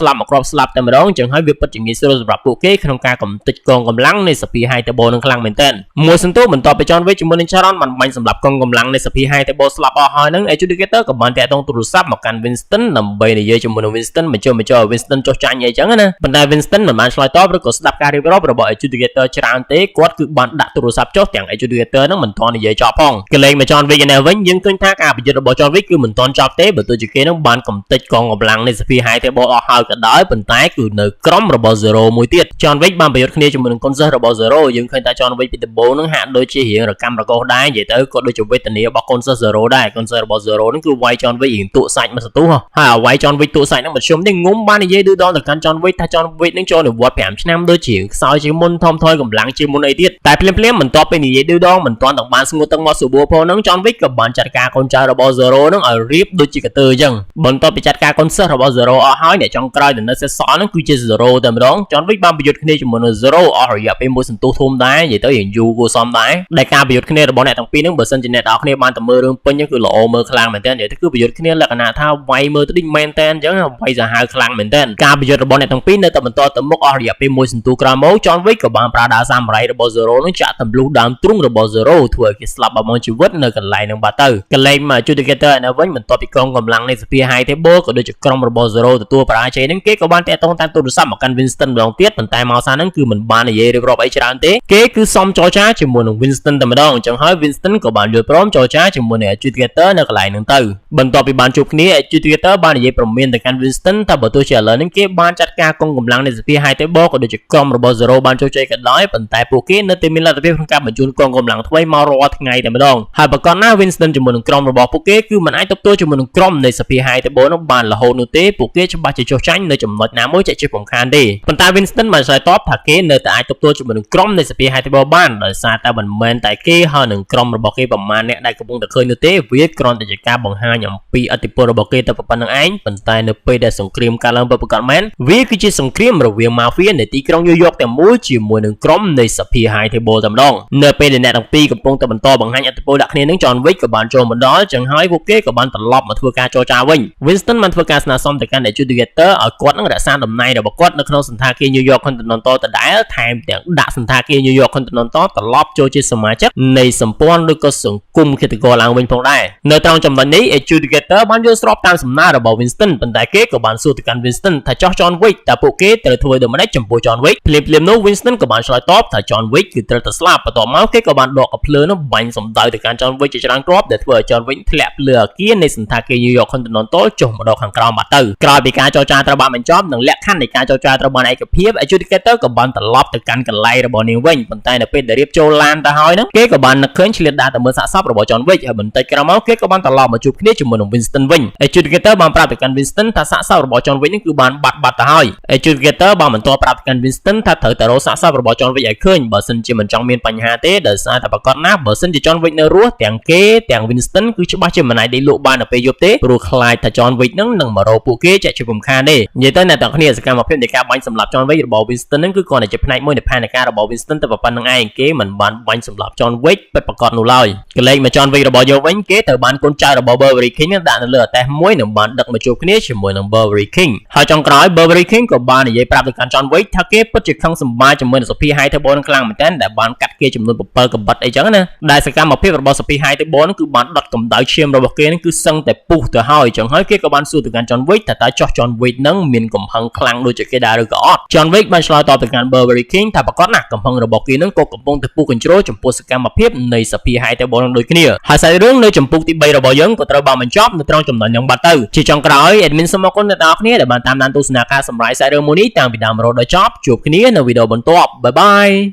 ស្លាប់តែម្ដងអញ្ចឹងហើយវាពិតជាងាយស្រួលសម្រាប់ពួកគេក្នុងការកំទេចកងកម្លាំងនៃសភាហៃតបនឹងខ្លាំងមែនទែនមួយសន្ទុះបន្ទាប់ពី John Wick ជាមួយនឹង Sharon បានបាញ់សម្លាប់កងកម្លាំងនៃសភាហៃតបស្លាប់អស់ហើយហ្នឹង Adjudicator ក៏បានតាក់ទងទូរស័ព្ទមកកាន់ Winston ដើម្បីនិយាយជាមួយនឹង Winston បញ្ចុះឲ្យ Winston ចុះចាញ់អីចឹងណាប៉ុន្តែ Winston មិនបានឆ្លើយតបឬក៏ស្ដាប់ការរៀបរាប់របស់ Adjudicator ច្រើនទេគាត់គឺបានដាក់ទូរស័ព្ទចុះទាំង Adjudicator ហ្នឹងមិនទាន់និយាយចប់ផងកលែងមក John Wick ឯនេះវិញយើងឃើញថាការប្រយុទ្ធរបស់ John Wick គឺមិនទាន់ចប់ទេបើទោះជាគេនឹងបានកំទេចកងកម្លាំងនៃសភាហៃតបអស់ហើយក៏ដោយប៉ុន្តែគឺនៅក្រុមរបស់ Zero មួយទៀត John Wick បានប្រយុទ្ធគ្នាជាមួយនឹងកូនសិស្សរបស់ Zero យើងឃើញថា John Wick ពីដំបូងនឹងហាក់ដូចជារៀងរកម្មរកោសដែរនិយាយទៅក៏ដូចជាវេទនារបស់កូនសិស្ស Zero ដែរកូនសិស្សរបស់ Zero នឹងគឺវាយ John Wick រៀងទក់សាច់មកសន្ទុះហើយឲ្យវាយ John Wick ទក់សាច់នឹងមិនខ្ញុំទេងុំបាននិយាយឌឺដងទៅកាន់ John Wick ថា John Wick នឹងចូលនិវត្តន៍5ឆ្នាំដូចជាខ្សោយជាងមុនថមថយកម្លាំងជាងមុនអីទៀតតែភ្លាមបន្ទាប់ពីនិយាយឌឺដងមិនទាន់ទាំងបានស្ងួតទឹកមាត់សួរផងនឹង John Wick ក៏បានចាត់ការកូនចៅរបស់ Zero នឹងឲ្យរៀបដូចជាកតើអញ្ចឹងបន្ទាប់ពីចាត់ការកូនសិស្សរបស់ Zero អស់ហើយអ្នកចុងក្រោយដែលនៅសេសសល់នឹងគឺជា Zero តែម្ដង John Wick បានប្រយុទ្ធគ្នាជាមួយនឹង Zero អស់រយៈពេលមួយសន្ទុះធំដែរនិយាយទៅយ៉ាងយូរគួរសមដែរដែលការប្រយុទ្ធគ្នារបស់អ្នកទាំងពីរនឹងបើសិនជាអ្នកនរគ្នាបានតែមើលរឿងពេញគឺល្អមើលខ្លាំងមែនទែននិយាយទៅគឺប្រយុទ្ធគ្នាលក្ខណៈថាវាយមើលទៅដូចមែនទែនអញ្ចឹងវាយសាហាវខ្លាំងមែនទែនការប្រយុទ្ធរបស់អ្នកទាំងពីរនៅតែបន្តទៅមុខអស់រយៈពេលមួយសន្ទុះក្រោយមក John Wick ក៏បានប្រើដាវសាមរ៉ៃរបស់ Zero នឹងចាក់ទម្លុះដើមទ្រូងរបស់ Zero ធ្វើឲ្យគេស្លាប់បាត់បង់ជីវិតនៅកន្លែងនឹងបាត់ទៅកលែងមក Adjudicator នៅវិញបន្ទាប់ពីកងកម្លាំងនៃសភាហៃតបក៏ដូចជាក្រុមរបស់ Zero ទទួលបរាជ័យនឹងគេក៏បានតាក់ទងតាមទូរស័ព្ទមកកាន់ Winston ម្ដងទៀតប៉ុន្តែមកសារនឹងគឺមិនបាននិយាយរៀបរាប់អីច្រើនទេគេគឺសុំចរចាជាមួយនឹង Winston តែម្ដងអញ្ចឹងហើយ Winston ក៏បានយល់ព្រមចរចាជាមួយនឹង Adjudicator នៅកន្លែងហ្នឹងទៅបន្ទាប់ពីបានជួបគ្នា Adjudicator បាននិយាយព្រមានទៅកាន់ Winston ថាបើទោះជាឥឡូវនេះគេបានចាត់ការកងកម្លាំងនៃសភាហៃតបក៏ដូចជាក្រុមរបស់ Zero បានជោគជ័យក៏ដោយប៉ុន្តែពួកគេនៅតែមានលទ្ធភាពក្នុងការបញ្ជូនកងកម្លាំងថ្មីមករាល់ថ្ងៃតែម្ដងហើយប្រកាសណា Winston ជាមួយនឹងក្រុមរបស់ពួកគេគឺមិនអាចទប់ទល់ជាមួយនឹងក្រុមនៃសភាហៃតបនោះបានរហូតនោះទេពួកគេច្បាស់ជាចុះចាញ់នៅចំណុចណាមួយជាពំខានទេប៉ុន្តែ Winston បានឆ្លើយតបថាគេនៅតែអាចទប់ទល់ជាមួយនឹងក្រុមនៃសភាហៃតបបានដោយសារតែមិនមែនតែគេហើយនឹងក្រុមរបស់គេប្រមាណអ្នកដែលកំពុងតែឃើញនោះទេវាគ្រាន់តែជាការបង្ហាញអំពីឥទ្ធិពលរបស់គេតែប៉ុណ្្នឹងឯងប៉ុន្តែនៅពេលដែលសង្គ្រាមកើតឡើងប្រកាសមែនវាគឺជាសង្គ្រាមរវាង Mafia នៃទីក្រុង New York តែមួយជាមួយនឹងក្រុមនៃសភាហៃតបតែម្ដងនៅពេលដែលអ្នកទាំងពីរកំពុងតែបន្តបង្ហាញឥទ្ធិពលដាក់គ្នានឹង John Wick ក៏បានចូលមកដល់ ចឹងហើយពួកគេក៏បានត្រឡប់មកធ្វើការចរចាវិញ Winston បានធ្វើការស្នើសុំទៅកាន់ adjudicator ឲ្យគាត់នឹងរក្សាតំណែងរបស់គាត់នៅក្នុងសន្តាគារ New York Continental ដដែលថែមទាំងដាក់សន្តាគារ New York Continental ត្រឡប់ចូលជាសមាជិកនៃសម្ព័ន្ធឬក៏សង្គមឃាតករឡើងវិញផងដែរនៅត្រង់ចំណុចនេះ adjudicator បានយល់ស្របតាមសំណើរបស់ Winston ប៉ុន្តែគេក៏បានសួរទៅកាន់ Winston ថាចោះ John Wick តើពួកគេត្រូវធ្វើដូចម្តេចចំពោះ John Wick ភ្លាមៗនោះ Winston ក៏បានឆ្លើយតបថា John Wick គឺត្រូវតែស្លាប់បន្ទាប់មកគេក៏បានដកកាភ្លើនោះបាញ់សម្ដៅទៅកាន់ John Wick ជាច្រើនគ្រាប់ដែលធ្វើឲ្យ John Wick ធ្លាក់លើអគារនៃសន្តាគារ New York Continental ចុះមកដល់ខាងក្រោមបាត់ទៅក្រោយពីការចរចាត្រូវបានបញ្ចប់និងលក្ខខណ្ឌនៃការចរចាត្រូវបានឯកភាព adjudicator ក៏បានត្រឡប់ទៅកាន់កន្លែងរបស់នាងវិញប៉ុន្តែនៅពេលដែលរៀបចូលឡានទៅហើយនោះគេក៏បាននឹកឃើញឆ្លៀតដាទៅមើលសាកសពរបស់ John Wick ហើយបន្តិចក្រោយមកគេក៏បានត្រឡប់មកជួបគ្នាជាមួយនឹង Winston វិញ adjudicator បានប្រាប់ទៅកាន់ Winston ថាសាកសពរបស់ John Wick នេះគឺបានបាត់ទៅហើយ adjudicator បានបន្តប្រាប់ទៅកាន់ Winston ថាត្រូវតែរកសាកសពរបស់ John Wick ឲ្យឃើញបើសិនជាមិនចង់មានបញ្ហាទេដោយសារតែប្រកាសណាស់បើសិនជា John Wick នៅរស់ទាំងគេទាំង Winston គឺច្បាស់ជាមិនអាចដេកលក់បាននៅពេលយប់ទេព្រោះខ្លាចថា John Wick នឹងមករកពួកគេចាក់ជារំខានទេនិយាយទៅអ្នកទាំងគ្នាសកម្មភាពនៃការបាញ់សម្លាប់ John Wick របស់ Winston នឹងគឺគ្រាន់តែជាផ្នែកមួយនៃផែនការរបស់ Winston តែប៉ុណ្្នឹងឯងគេមិនបានបាញ់សម្លាប់ John Wick ពិតប្រាកដនោះឡើយកលេចមក John Wick របស់យើងវិញគេត្រូវបានកូនចៅរបស់ Beverly King ដាក់នៅលើអតេសមួយនិងបានដឹកមកជួបគ្នាជាមួយនឹង Beverly King ហើយចុងក្រោយ Beverly King ក៏បាននិយាយប្រាប់ទៅកាន់ John Wick ថាគេពិតជាខឹងសម្បាជាមួយនឹង Sophie Hightower នឹងខ្លាំងមែនទែនដែលបានកាត់គេចំនួន7កំបិតអីចឹងណាដែលសកម្មភាពរបស់ Sophie Hightower នឹងគឺបានដុតកម្ដៅឈាមរបស់គេនឹងគឺសឹងតែពុះទៅហើយចឹងហើយគេក៏បានសួរទៅកាន់ John Wick ថាតើចោះ John Wick នឹងមានកំហឹងខ្លាំងដូចជាគេដែរឬក៏អត់ John Wick បានឆ្លើយតបទៅកាន់ Beverly King ថាប្រកាសណាស់កំហឹងរបស់គេនឹងក៏កំពុងតែពុះកញ្ជ្រោលចំពោះសកម្មភាពនៃ Sophie Hightower នឹងដូចគ្នាហើយសាច់រឿងនៅចំពុកទី3របស់យើងក៏ត្រូវបានបញ្ចប់នៅត្រង់ចំណុចហ្នឹងបាត់ទៅជាចុងក្រោយ admin សូមអរគុណអ្នកនរគ្នាដែលបានតាមដានទស្សនាការសម្រាយសាច់រឿងមួយនេះតាំងពីដើមរហូតដល់ចប់ជួបគ្នានៅវីដេអូបន្ទាប់បាយបាយ